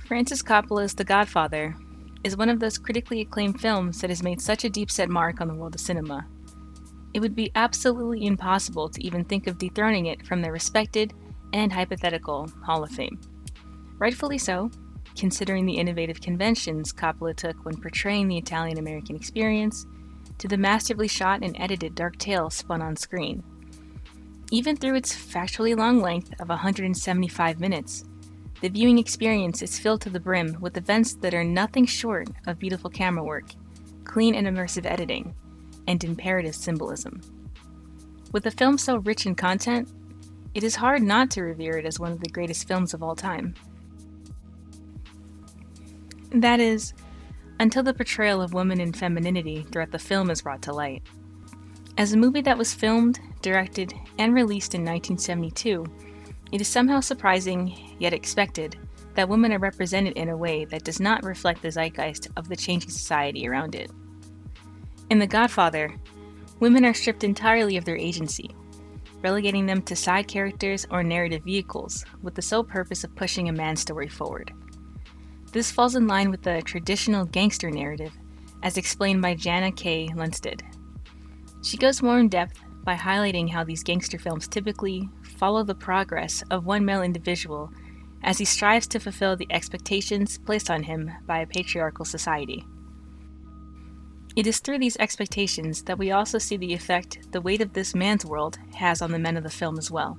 Francis Coppola's The Godfather is one of those critically acclaimed films that has made such a deep-set mark on the world of cinema. It would be absolutely impossible to even think of dethroning it from the respected and hypothetical Hall of Fame. Rightfully so, considering the innovative conventions Coppola took when portraying the Italian-American experience, to the masterfully shot and edited dark tale spun on screen. Even through its factually long length of 175 minutes, the viewing experience is filled to the brim with events that are nothing short of beautiful camera work, clean and immersive editing, and imperative symbolism. With a film so rich in content, it is hard not to revere it as one of the greatest films of all time. That is, until the portrayal of women and femininity throughout the film is brought to light. As a movie that was filmed, directed, and released in 1972, it is somehow surprising, yet expected, that women are represented in a way that does not reflect the zeitgeist of the changing society around it. In The Godfather, women are stripped entirely of their agency, relegating them to side characters or narrative vehicles with the sole purpose of pushing a man's story forward. This falls in line with the traditional gangster narrative, as explained by Jana K. Lunstad. She goes more in depth by highlighting how these gangster films typically follow the progress of one male individual as he strives to fulfill the expectations placed on him by a patriarchal society. It is through these expectations that we also see the effect the weight of this man's world has on the men of the film as well.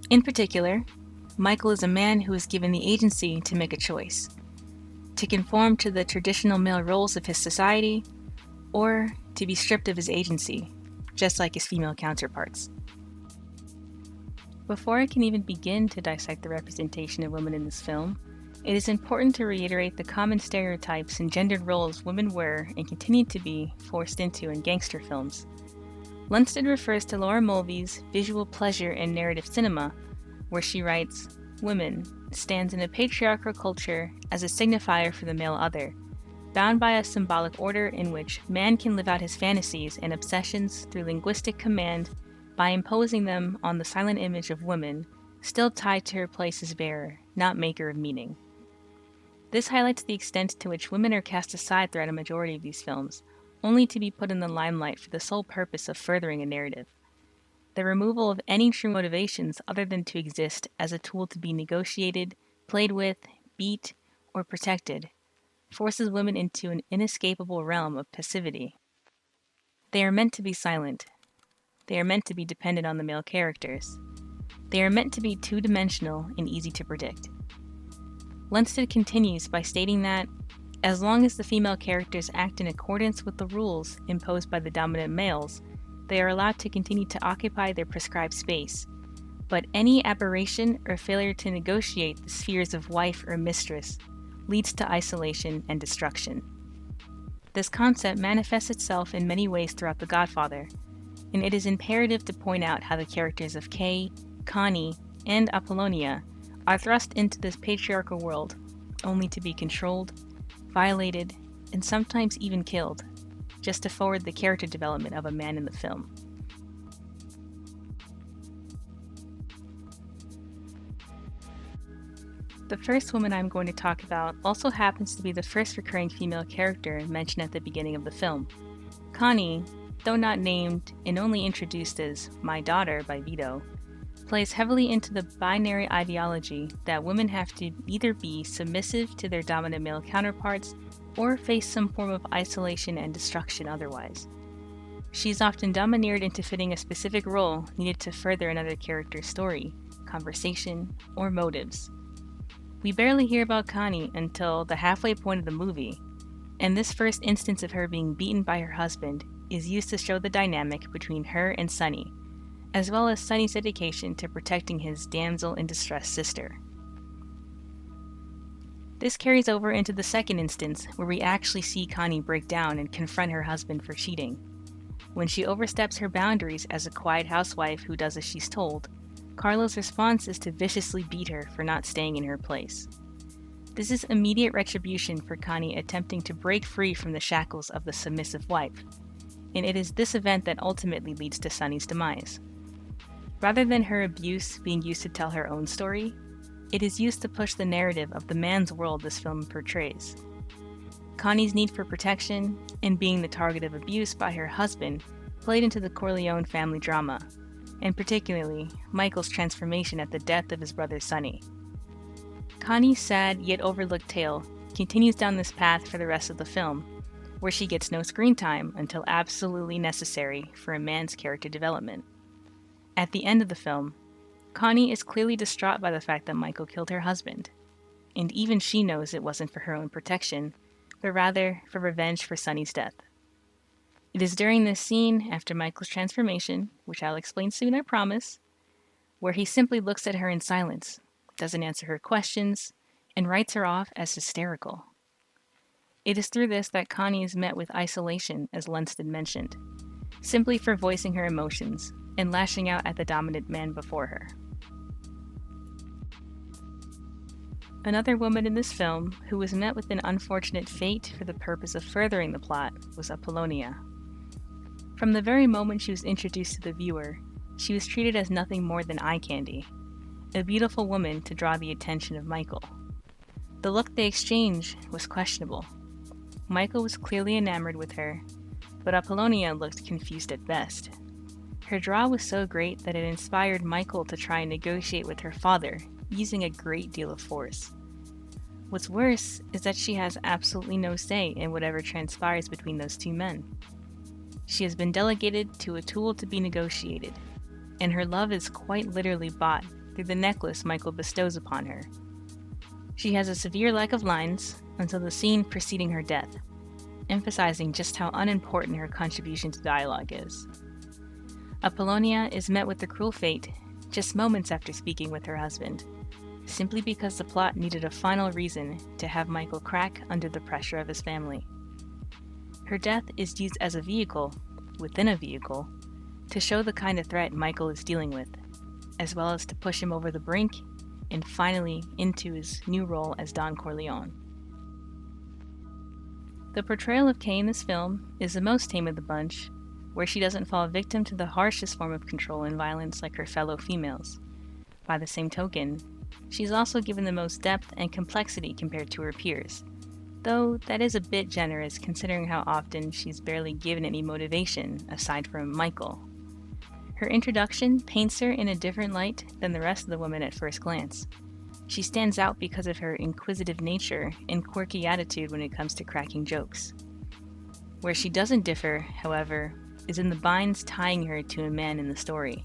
In particular, Michael is a man who is given the agency to make a choice, to conform to the traditional male roles of his society, or to be stripped of his agency, just like his female counterparts. Before I can even begin to dissect the representation of women in this film, it is important to reiterate the common stereotypes and gendered roles women were and continue to be forced into in gangster films. Lunstad refers to Laura Mulvey's visual pleasure and narrative cinema, where she writes, "Women stands in a patriarchal culture as a signifier for the male other, bound by a symbolic order in which man can live out his fantasies and obsessions through linguistic command by imposing them on the silent image of woman, still tied to her place as bearer, not maker of meaning." This highlights the extent to which women are cast aside throughout a majority of these films, only to be put in the limelight for the sole purpose of furthering a narrative. The removal of any true motivations other than to exist as a tool to be negotiated, played with, beat, or protected forces women into an inescapable realm of passivity. They are meant to be silent. They are meant to be dependent on the male characters. They are meant to be two-dimensional and easy to predict. Lunstad continues by stating that, as long as the female characters act in accordance with the rules imposed by the dominant males, they are allowed to continue to occupy their prescribed space, but any aberration or failure to negotiate the spheres of wife or mistress leads to isolation and destruction. This concept manifests itself in many ways throughout The Godfather, and it is imperative to point out how the characters of Kay, Connie, and Apollonia are thrust into this patriarchal world, only to be controlled, violated, and sometimes even killed, just to forward the character development of a man in the film. The first woman I'm going to talk about also happens to be the first recurring female character mentioned at the beginning of the film. Connie, though not named and only introduced as "my daughter" by Vito, plays heavily into the binary ideology that women have to either be submissive to their dominant male counterparts or face some form of isolation and destruction otherwise. She is often domineered into fitting a specific role needed to further another character's story, conversation, or motives. We barely hear about Connie until the halfway point of the movie, and this first instance of her being beaten by her husband is used to show the dynamic between her and Sonny, as well as Sonny's dedication to protecting his damsel-in-distress sister. This carries over into the second instance, where we actually see Connie break down and confront her husband for cheating. When she oversteps her boundaries as a quiet housewife who does as she's told, Carlo's response is to viciously beat her for not staying in her place. This is immediate retribution for Connie attempting to break free from the shackles of the submissive wife, and it is this event that ultimately leads to Sonny's demise. Rather than her abuse being used to tell her own story, It is used to push the narrative of the man's world this film portrays. Connie's need for protection and being the target of abuse by her husband played into the Corleone family drama, and particularly Michael's transformation at the death of his brother Sonny. Connie's sad yet overlooked tale continues down this path for the rest of the film, where she gets no screen time until absolutely necessary for a man's character development. At the end of the film, Connie is clearly distraught by the fact that Michael killed her husband, and even she knows it wasn't for her own protection, but rather for revenge for Sonny's death. It is during this scene, after Michael's transformation, which I'll explain soon, I promise, where he simply looks at her in silence, doesn't answer her questions, and writes her off as hysterical. It is through this that Connie is met with isolation, as Lunstad mentioned, simply for voicing her emotions and lashing out at the dominant man before her. Another woman in this film who was met with an unfortunate fate for the purpose of furthering the plot was Apollonia. From the very moment she was introduced to the viewer, she was treated as nothing more than eye candy, a beautiful woman to draw the attention of Michael. The look they exchanged was questionable. Michael was clearly enamored with her, but Apollonia looked confused at best. Her draw was so great that it inspired Michael to try and negotiate with her father, using a great deal of force. What's worse is that she has absolutely no say in whatever transpires between those two men. She has been delegated to a tool to be negotiated, and her love is quite literally bought through the necklace Michael bestows upon her. She has a severe lack of lines until the scene preceding her death, emphasizing just how unimportant her contribution to dialogue is. Apollonia is met with the cruel fate just moments after speaking with her husband, simply because the plot needed a final reason to have Michael crack under the pressure of his family. Her death is used as a vehicle, within a vehicle, to show the kind of threat Michael is dealing with, as well as to push him over the brink and finally into his new role as Don Corleone. The portrayal of Kay in this film is the most tame of the bunch, where she doesn't fall victim to the harshest form of control and violence like her fellow females. By the same token, she's also given the most depth and complexity compared to her peers, though that is a bit generous considering how often she's barely given any motivation aside from Michael. Her introduction paints her in a different light than the rest of the women at first glance. She stands out because of her inquisitive nature and quirky attitude when it comes to cracking jokes. Where she doesn't differ, however, is in the binds tying her to a man in the story.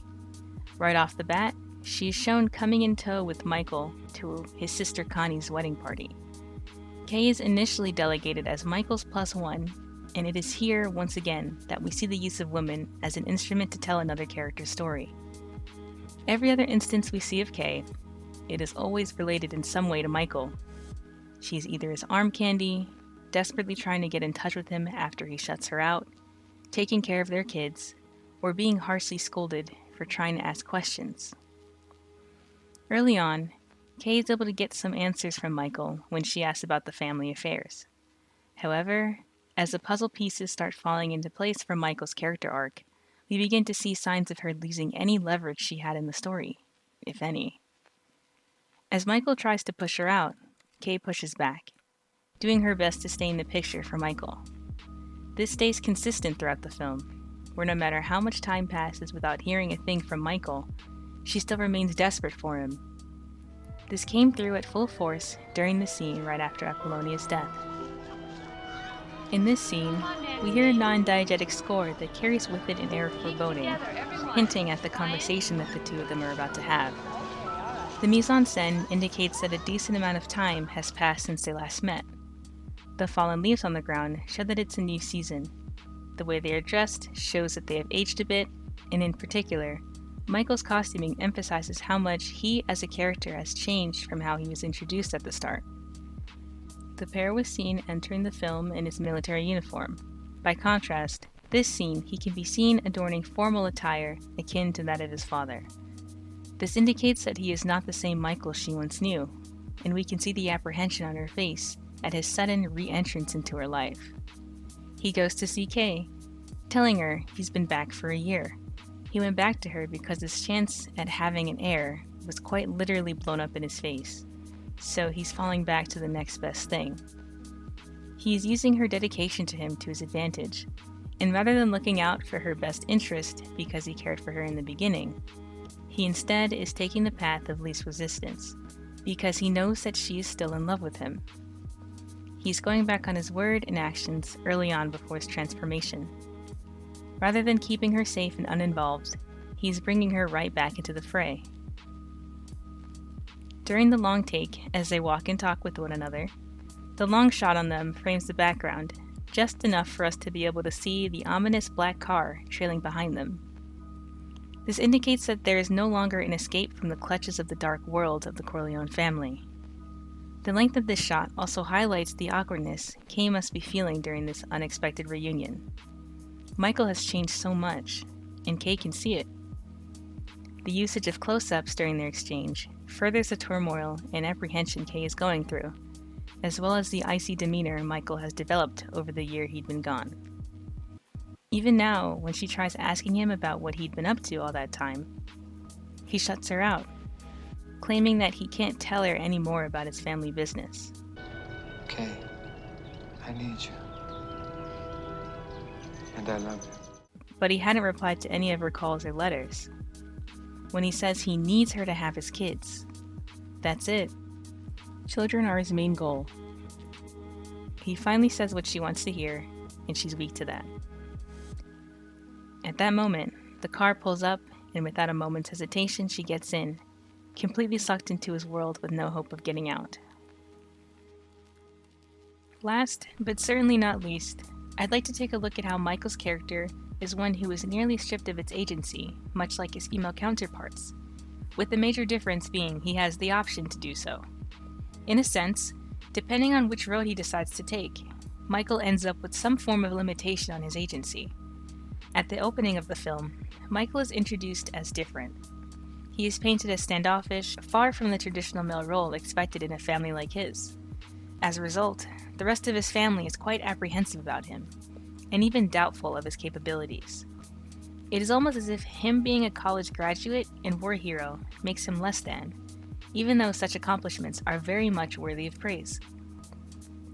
Right off the bat, she is shown coming in tow with Michael to his sister Connie's wedding party. Kay is initially delegated as Michael's plus one, and it is here, once again, that we see the use of women as an instrument to tell another character's story. Every other instance we see of Kay, it is always related in some way to Michael. She's either his arm candy, desperately trying to get in touch with him after he shuts her out, taking care of their kids, or being harshly scolded for trying to ask questions. Early on, Kay is able to get some answers from Michael when she asks about the family affairs. However, as the puzzle pieces start falling into place for Michael's character arc, we begin to see signs of her losing any leverage she had in the story, if any. As Michael tries to push her out, Kay pushes back, doing her best to stay in the picture for Michael. This stays consistent throughout the film, where no matter how much time passes without hearing a thing from Michael, she still remains desperate for him. This came through at full force during the scene right after Apollonia's death. In this scene, we hear a non-diegetic score that carries with it an air of foreboding, hinting at the conversation that the two of them are about to have. The mise-en-scène indicates that a decent amount of time has passed since they last met. The fallen leaves on the ground show that it's a new season. The way they are dressed shows that they have aged a bit, and in particular, Michael's costuming emphasizes how much he as a character has changed from how he was introduced at the start. The pair was seen entering the film in his military uniform. By contrast, this scene he can be seen adorning formal attire akin to that of his father. This indicates that he is not the same Michael she once knew, and we can see the apprehension on her face at his sudden re-entrance into her life. He goes to see Kay, telling her he's been back for a year. He went back to her because his chance at having an heir was quite literally blown up in his face, so he's falling back to the next best thing. He is using her dedication to him to his advantage, and rather than looking out for her best interest because he cared for her in the beginning, he instead is taking the path of least resistance because he knows that she is still in love with him. He's going back on his word and actions early on before his transformation. Rather than keeping her safe and uninvolved, he's bringing her right back into the fray. During the long take, as they walk and talk with one another, the long shot on them frames the background, just enough for us to be able to see the ominous black car trailing behind them. This indicates that there is no longer an escape from the clutches of the dark world of the Corleone family. The length of this shot also highlights the awkwardness Kay must be feeling during this unexpected reunion. Michael has changed so much, and Kay can see it. The usage of close-ups during their exchange furthers the turmoil and apprehension Kay is going through, as well as the icy demeanor Michael has developed over the year he'd been gone. Even now, when she tries asking him about what he'd been up to all that time, he shuts her out, claiming that he can't tell her any more about his family business. Kay, I need you. And I love you. But he hadn't replied to any of her calls or letters. When he says he needs her to have his kids, that's it. Children are his main goal. He finally says what she wants to hear, and she's weak to that. At that moment, the car pulls up, and without a moment's hesitation, she gets in, completely sucked into his world with no hope of getting out. Last, but certainly not least, I'd like to take a look at how Michael's character is one who is nearly stripped of its agency, much like his female counterparts, with the major difference being he has the option to do so. In a sense, depending on which road he decides to take, Michael ends up with some form of limitation on his agency. At the opening of the film, Michael is introduced as different. He is painted as standoffish, far from the traditional male role expected in a family like his. As a result, the rest of his family is quite apprehensive about him, and even doubtful of his capabilities. It is almost as if him being a college graduate and war hero makes him less than, even though such accomplishments are very much worthy of praise.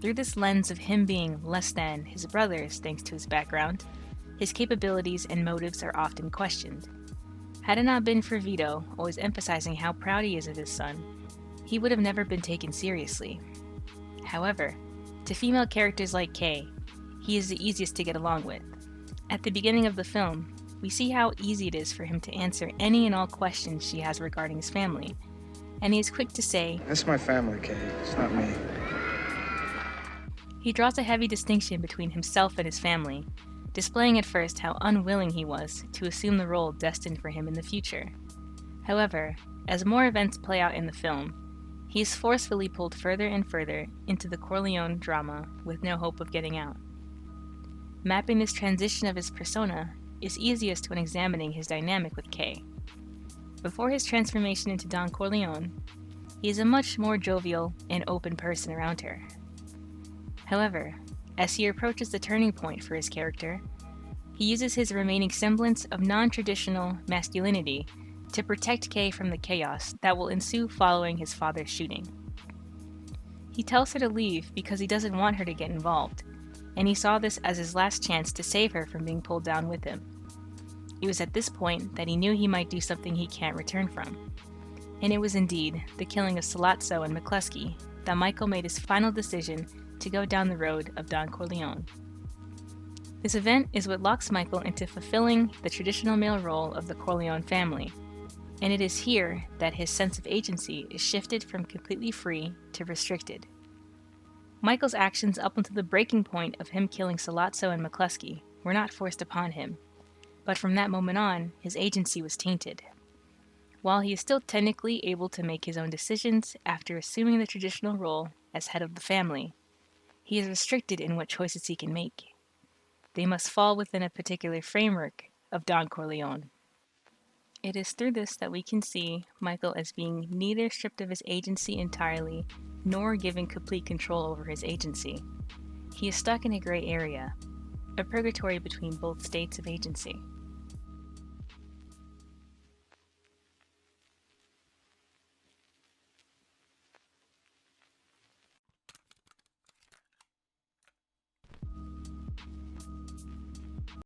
Through this lens of him being less than his brothers thanks to his background, his capabilities and motives are often questioned. Had it not been for Vito always emphasizing how proud he is of his son, he would have never been taken seriously. However, to female characters like Kay, he is the easiest to get along with. At the beginning of the film, we see how easy it is for him to answer any and all questions she has regarding his family, and he is quick to say, "That's my family, Kay. It's not me." He draws a heavy distinction between himself and his family, displaying at first how unwilling he was to assume the role destined for him in the future. However, as more events play out in the film, he is forcefully pulled further and further into the Corleone drama with no hope of getting out. Mapping this transition of his persona is easiest when examining his dynamic with Kay. Before his transformation into Don Corleone, he is a much more jovial and open person around her. However, as he approaches the turning point for his character, he uses his remaining semblance of non-traditional masculinity to protect Kay from the chaos that will ensue following his father's shooting. He tells her to leave because he doesn't want her to get involved, and he saw this as his last chance to save her from being pulled down with him. It was at this point that he knew he might do something he can't return from. And it was indeed the killing of Sollozzo and McCluskey that Michael made his final decision to go down the road of Don Corleone. This event is what locks Michael into fulfilling the traditional male role of the Corleone family, and it is here that his sense of agency is shifted from completely free to restricted. Michael's actions up until the breaking point of him killing Sollozzo and McCluskey were not forced upon him, but from that moment on, his agency was tainted. While he is still technically able to make his own decisions after assuming the traditional role as head of the family, he is restricted in what choices he can make. They must fall within a particular framework of Don Corleone. It is through this that we can see Michael as being neither stripped of his agency entirely, nor given complete control over his agency. He is stuck in a gray area, a purgatory between both states of agency.